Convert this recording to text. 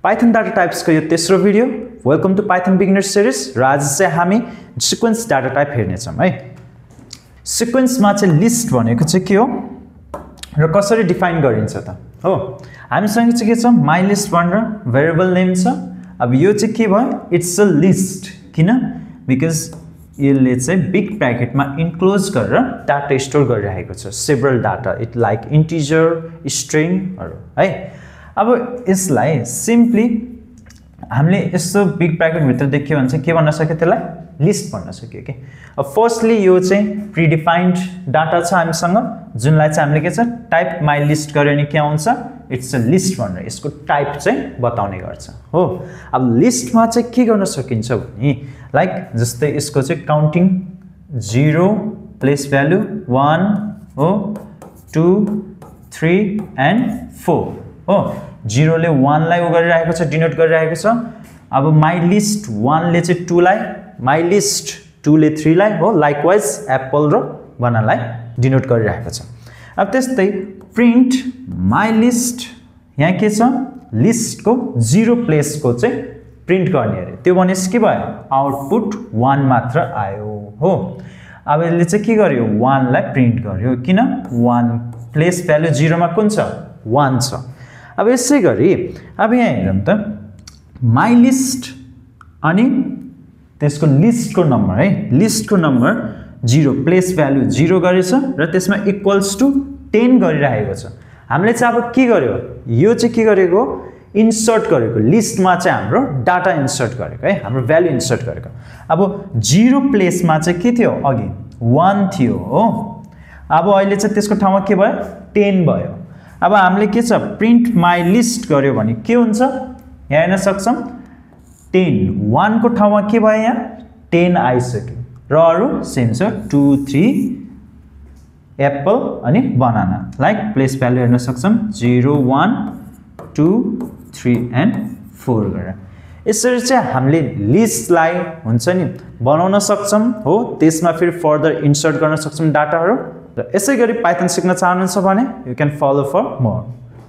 Python data types को यो तेस्रो video welcome to Python beginner series र आज चाहिँ हामी सिक्वेन्स डाटा टाइप हेर्ने छौं है। सिक्वेन्स मा चाहिँ लिस्ट भनेको चाहिँ के हो र कसरी डिफाइन गरिन्छ त हो। हामीसँग चाहिँ के छ माइ लिस्ट भनेर भेरिएबल नेम छ। अब यो चाहिँ के भयो इट्स अ लिस्ट किन बिकज यसले चाहिँ बिग ब्रैकेट मा इन्क्लोज गरेर डाटा स्टोर गरिरहेको छ several data it like integer स्ट्रिङहरु है। अब यसलाई सिम्पली हामीले यस्तो बिग ब्रैकेट भित्र देख्यो भने चाहिँ के भन्न सक्यो त्यसलाई लिस्ट भन्न सक्यो के। अब फर्स्टली यो चाहिँ प्रिडिफाइन्ड डाटा छ हामीसँग जुनलाई चाहिँ हामीले के छ टाइप माइ लिस्ट गर्यो नि के आउँछ इट्स अ लिस्ट भनेर यसको टाइप चाहिँ बताउने गर्छ हो। अब लिस्टमा चाहिँ के गर्न सकिन्छ भने लाइक जस्तै यसको चाहिँ काउन्टिङ 0 प्लेस भ्यालु 1 हो 2 3 एन्ड 4 हो। 0 ले 1 लाई उ गरिरहेको छ डिनोट गरिरहेको छ। अब माइ लिस्ट 1 ले चाहिँ 2 लाई माइ लिस्ट 2 ले 3 लाई हो लाइकवाइज एप्पल र बनानालाई डिनोट गरिरहेको छ। अब त्यस्तै प्रिन्ट माइ लिस्ट यहाँ के छ लिस्ट को 0 प्लेस को चाहिँ प्रिन्ट गर्ने अरे त्यो भनेस के भयो आउटपुट 1 मात्र आयो हो। अब यसले चाहिँ के गर्यो 1 लाई प्रिन्ट गर्यो किन 1 प्लेस भ्यालु 0 मा कुन छ 1 छ। अब यसै गरी अब यहाँ हेरौँ त माइ लिस्ट अनि त्यसको लिस्टको नम्बर है लिस्टको नम्बर 0 प्लेस भ्यालु 0 गरेछ र त्यसमा इक्वल्स टु 10 गरिरहेको छ। हामीले चाहिँ अब के गर्यो यो चाहिँ के गरेको इन्सर्ट गरेको लिस्टमा चाहिँ हाम्रो डाटा इन्सर्ट गरेको है हाम्रो भ्यालु इन्सर्ट गरेको। अब 0 प्लेसमा चाहिँ के थियो अघि 1 थियो हो। अब अहिले चाहिँ त्यसको ठाउँमा के भयो 10 भयो। अब हामीले के छ प्रिन्ट माइ लिस्ट गर्यो भने के हुन्छ यहाँ हेर्न सक्छौं 10 1 को ठाउँमा के भयो यहाँ 10 आइसक्यो र अरु सेम छ 2 3 एप्पल अनि बनाना लाइक प्लेस भ्यालु हेर्न सक्छौं 0 1 2 3 एन्ड 4 गरेर। यसरी चाहिँ हामीले लिस्टलाई हुन्छ नि बनाउन सक्छौं हो त्यसमा फेरि फर्दर इन्सर्ट गर्न सक्छौं डाटाहरु। र यसै गरी पाइथन सिक्न चाहनुहुन्छ भने you can follow for more.